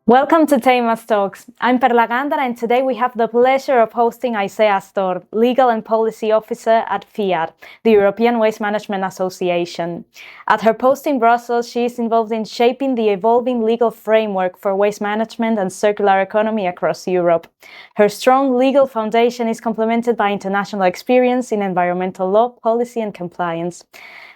Welcome to TEIMAS Talks. I'm Perla Gándara, and today we have the pleasure of hosting Aizea Astor, Legal and Policy Officer at FIAD, the European Waste Management Association. At her post in Brussels, she is involved in shaping the evolving legal framework for waste management and circular economy across Europe. Her strong legal foundation is complemented by international experience in environmental law, policy and compliance.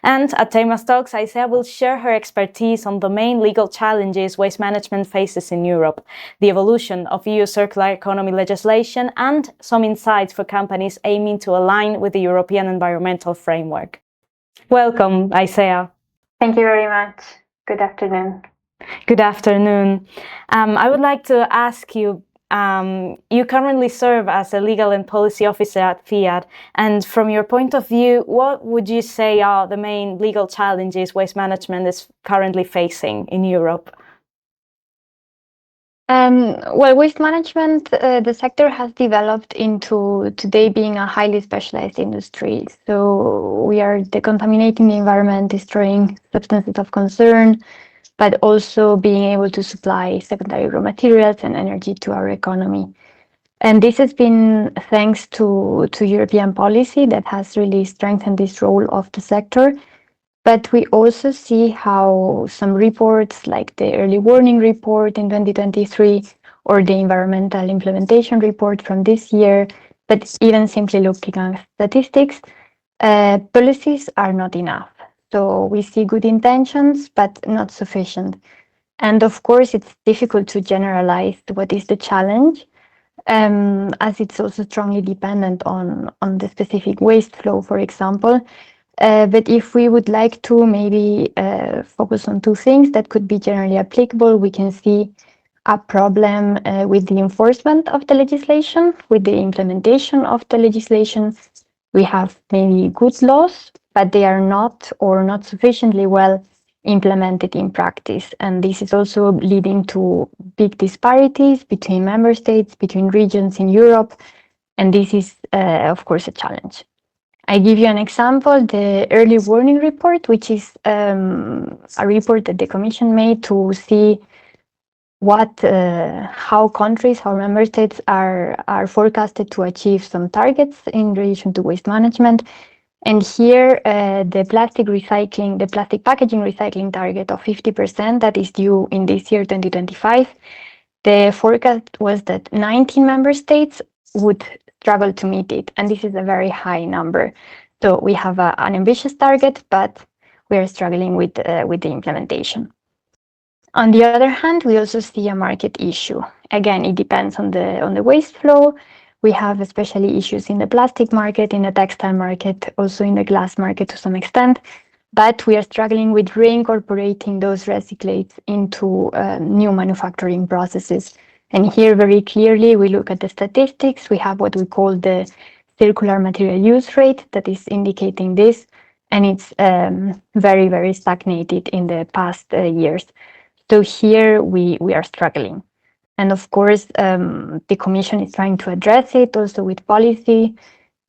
And at TEIMAS Talks, Aizea will share her expertise on the main legal challenges waste management faces in Europe, the evolution of EU circular economy legislation, and some insights for companies aiming to align with the European environmental framework. Welcome, Aizea. Thank you very much. Good afternoon. Good afternoon. I would like to ask you, you currently serve as a legal and policy officer at FIAD, and from your point of view, what would you say are the main legal challenges waste management is currently facing in Europe? Waste management, the sector has developed into today being a highly specialized industry. So we are decontaminating the environment, destroying substances of concern, but also being able to supply secondary raw materials and energy to our economy. And this has been thanks to European policy that has really strengthened this role of the sector. But we also see how some reports like the early warning report in 2023 or the environmental implementation report from this year, but even simply looking at statistics, policies are not enough. So we see good intentions, but not sufficient. And of course, it's difficult to generalize what is the challenge, as it's also strongly dependent on the specific waste flow, for example. But if we would like to maybe focus on two things that could be generally applicable, we can see a problem with the enforcement of the legislation, with the implementation of the legislation. We have maybe good laws, but they are not sufficiently well implemented in practice. And this is also leading to big disparities between member states, between regions in Europe. And this is, of course, a challenge. I give you an example, the early warning report, which is a report that the Commission made to see how countries, how member states are forecasted to achieve some targets in relation to waste management. And here, the plastic packaging recycling target of 50% that is due in this year, 2025, the forecast was that 19 member states would struggle to meet it, and this is a very high number. So we have an ambitious target, but we are struggling with the implementation. On the other hand, we also see a market issue. Again, it depends on the waste flow. We have especially issues in the plastic market, in the textile market, also in the glass market to some extent, but we are struggling with reincorporating those recyclates into new manufacturing processes. And here, very clearly, we look at the statistics. We have what we call the circular material use rate that is indicating this, and it's very, very stagnated in the past years. So here we are struggling. And of course, the Commission is trying to address it also with policy.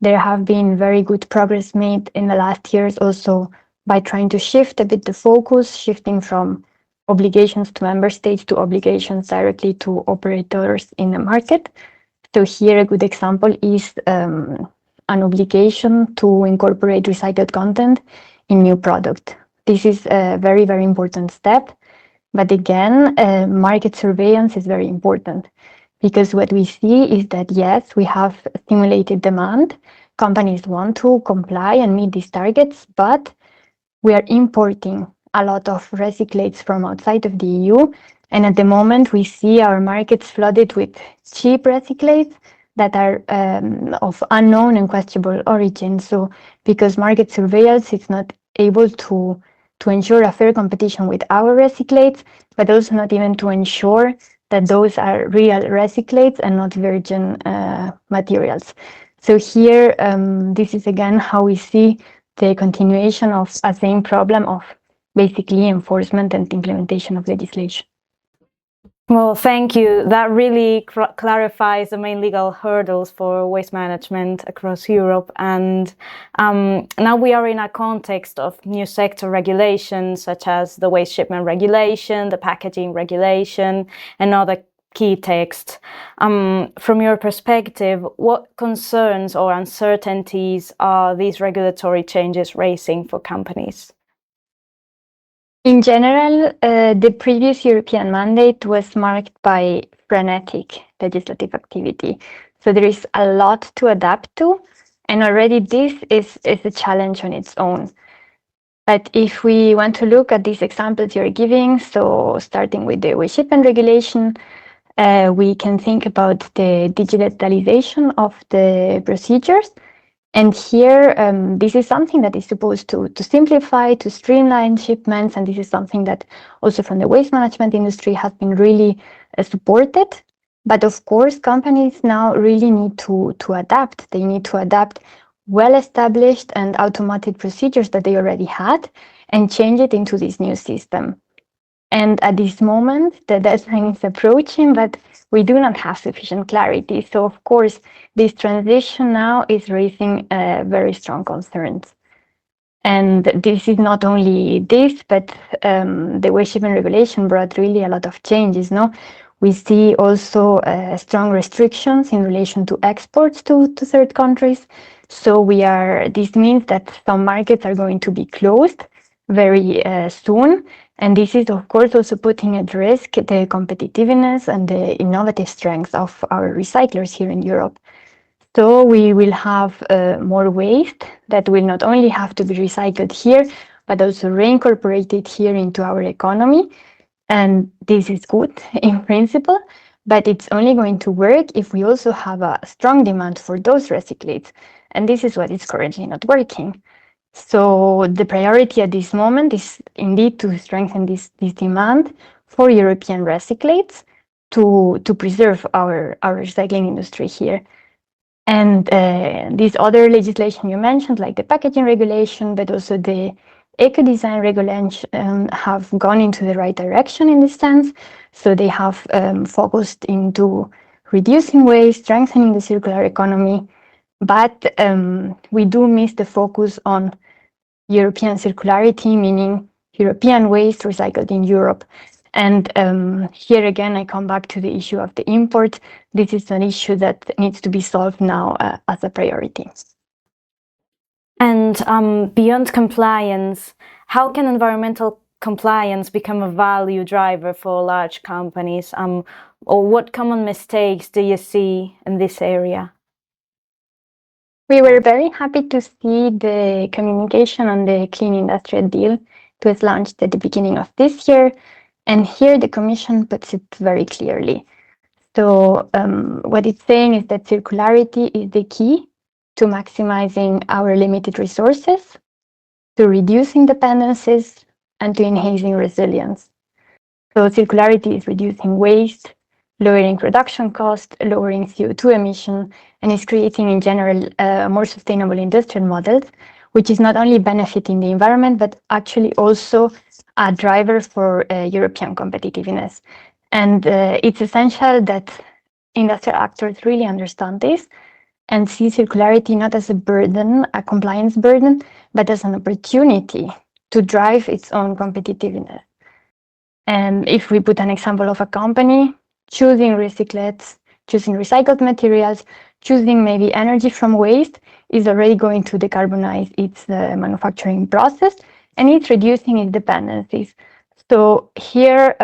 There have been very good progress made in the last years also by trying to shift a bit the focus, shifting from obligations to member states to obligations directly to operators in the market. So here a good example is an obligation to incorporate recycled content in new product. This is a very, very important step. But again, market surveillance is very important because what we see is that, yes, we have stimulated demand. Companies want to comply and meet these targets, but we are importing a lot of recyclates from outside of the EU. And at the moment, we see our markets flooded with cheap recyclates that are of unknown and questionable origin. So because market surveillance is not able to ensure a fair competition with our recyclates, but also not even to ensure that those are real recyclates and not virgin materials. So here, this is again how we see the continuation of a same problem of basically enforcement and implementation of legislation. Well, thank you. That really clarifies the main legal hurdles for waste management across Europe. And now we are in a context of new sector regulations, such as the waste shipment regulation, the packaging regulation, and other key texts. From your perspective, what concerns or uncertainties are these regulatory changes raising for companies? In general, the previous European mandate was marked by frenetic legislative activity. So there is a lot to adapt to, and already this is a challenge on its own. But if we want to look at these examples you're giving, so starting with the waste shipment regulation, we can think about the digitalisation of the procedures. And here, this is something that is supposed to simplify, to streamline shipments, and this is something that also from the waste management industry has been really supported. But of course, companies now really need to adapt. They need to adapt well-established and automated procedures that they already had and change it into this new system. And at this moment, the deadline is approaching, but we do not have sufficient clarity. So, of course, this transition now is raising very strong concerns. And this is not only this, but the waste shipment regulation brought really a lot of changes. No, we see also strong restrictions in relation to exports to third countries. So this means that some markets are going to be closed very soon. And this is, of course, also putting at risk the competitiveness and the innovative strengths of our recyclers here in Europe. So we will have more waste that will not only have to be recycled here, but also reincorporated here into our economy. And this is good in principle, but it's only going to work if we also have a strong demand for those recyclates. And this is what is currently not working. So the priority at this moment is indeed to strengthen this demand for European recyclates to preserve our recycling industry here. And this other legislation you mentioned, like the packaging regulation, but also the eco-design regulation, have gone into the right direction in this sense. So they have focused into reducing waste, strengthening the circular economy, but we do miss the focus on European circularity, meaning European waste recycled in Europe. And here again, I come back to the issue of the import. This is an issue that needs to be solved now as a priority. And beyond compliance, how can environmental compliance become a value driver for large companies? Or what common mistakes do you see in this area? We were very happy to see the communication on the Clean Industrial Deal. It was launched at the beginning of this year. And here the Commission puts it very clearly. So what it's saying is that circularity is the key to maximizing our limited resources, to reducing dependencies, and to enhancing resilience. So circularity is reducing waste, lowering production cost, lowering CO2 emission, and is creating in general more sustainable industrial models, which is not only benefiting the environment, but actually also a driver for European competitiveness. And it's essential that industrial actors really understand this and see circularity not as a burden, a compliance burden, but as an opportunity to drive its own competitiveness. And if we put an example of a company choosing recyclates, choosing recycled materials, choosing maybe energy from waste, is already going to decarbonize its manufacturing process, and it's reducing its dependencies. So here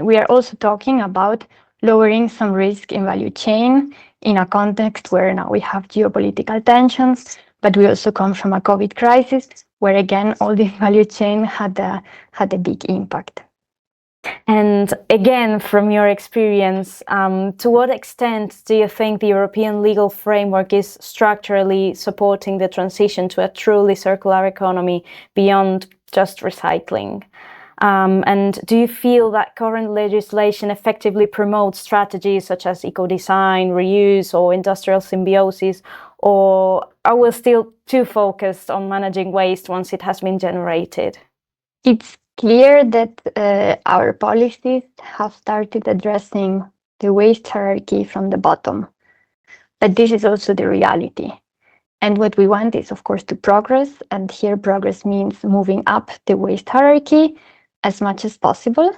we are also talking about lowering some risk in value chain in a context where now we have geopolitical tensions, but we also come from a COVID crisis where again all this value chain had a big impact. And again, from your experience, to what extent do you think the European legal framework is structurally supporting the transition to a truly circular economy beyond just recycling? And do you feel that current legislation effectively promotes strategies such as eco-design, reuse, or industrial symbiosis, or are we still too focused on managing waste once it has been generated? It's clear that our policies have started addressing the waste hierarchy from the bottom. But this is also the reality. And what we want is, of course, to progress. And here, progress means moving up the waste hierarchy as much as possible,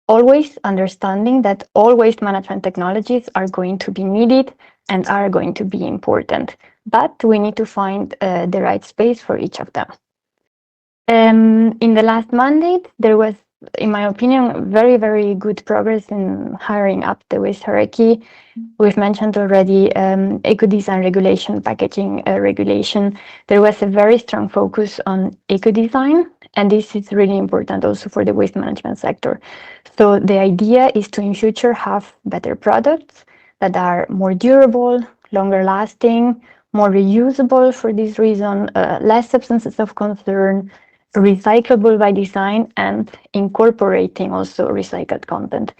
always understanding that all waste management technologies are going to be needed and are going to be important. But we need to find the right space for each of them. In the last mandate, there was, in my opinion, very, very good progress in hiring up the waste hierarchy. We've mentioned already eco-design regulation, packaging regulation. There was a very strong focus on eco-design, and this is really important also for the waste management sector. So the idea is to, in future, have better products that are more durable, longer lasting, more reusable for this reason, less substances of concern, recyclable by design, and incorporating also recycled content.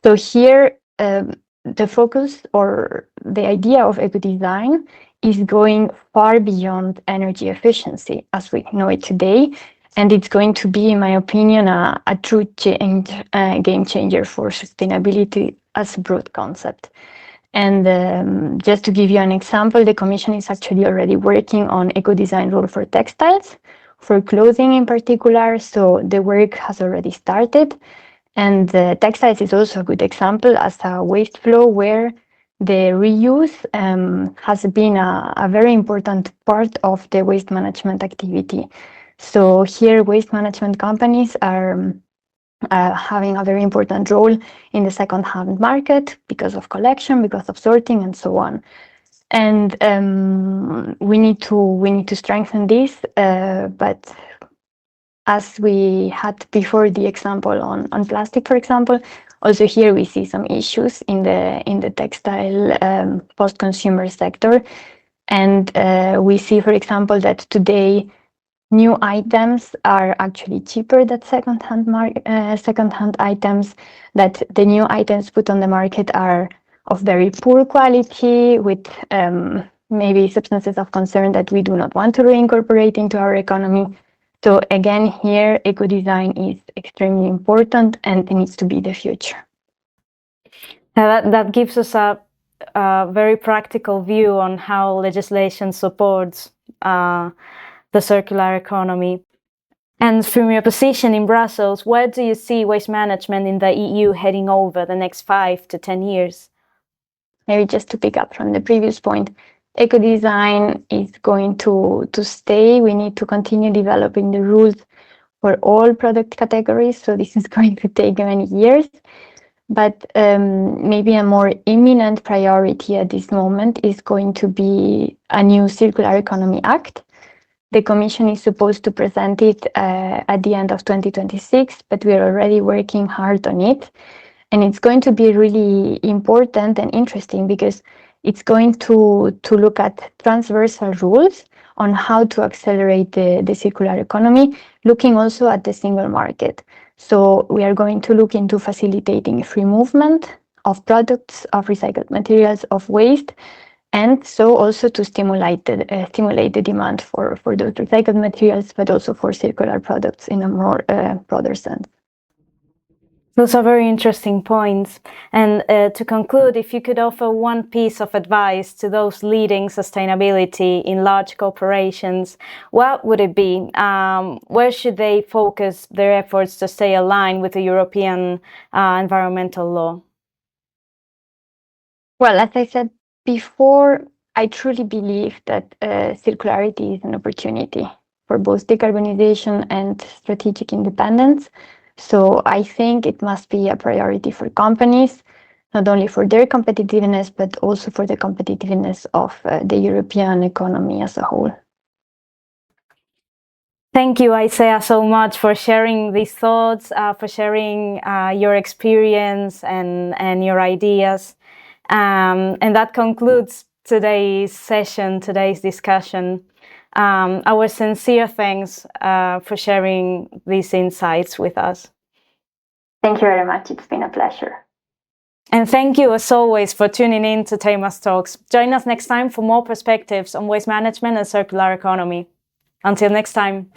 So here, the focus or the idea of eco-design is going far beyond energy efficiency as we know it today. And it's going to be, in my opinion, a true game changer for sustainability as a broad concept. And just to give you an example, the Commission is actually already working on eco-design rule for textiles, for clothing in particular. So the work has already started. And textiles is also a good example as a waste flow where the reuse has been a very important part of the waste management activity. So here, waste management companies are having a very important role in the second-hand market because of collection, because of sorting, and so on. And we need to strengthen this, but as we had before the example on plastic, for example, also here we see some issues in the textile post-consumer sector. And we see, for example, that today new items are actually cheaper than second-hand items, that the new items put on the market are of very poor quality with maybe substances of concern that we do not want to reincorporate into our economy. So again, here, eco-design is extremely important and it needs to be the future. That gives us a very practical view on how legislation supports the circular economy. And from your position in Brussels, where do you see waste management in the EU heading over the next 5 to 10 years? Maybe just to pick up from the previous point, eco-design is going to stay. We need to continue developing the rules for all product categories. So this is going to take many years. But maybe a more imminent priority at this moment is going to be a new Circular Economy Act. The Commission is supposed to present it at the end of 2026, but we are already working hard on it. And it's going to be really important and interesting because it's going to look at transversal rules on how to accelerate the circular economy, looking also at the single market. So we are going to look into facilitating free movement of products, of recycled materials, of waste, and so also to stimulate the demand for those recycled materials, but also for circular products in a more broader sense. Those are very interesting points. And to conclude, if you could offer one piece of advice to those leading sustainability in large corporations, what would it be? Where should they focus their efforts to stay aligned with the European environmental law? Well, as I said before, I truly believe that circularity is an opportunity for both decarbonization and strategic independence. So I think it must be a priority for companies, not only for their competitiveness, but also for the competitiveness of the European economy as a whole. Thank you, Aizea, so much for sharing these thoughts, for sharing your experience and your ideas. And that concludes today's session, today's discussion. Our sincere thanks for sharing these insights with us. Thank you very much. It's been a pleasure. And thank you, as always, for tuning in to TEIMAS Talks. Join us next time for more perspectives on waste management and circular economy. Until next time.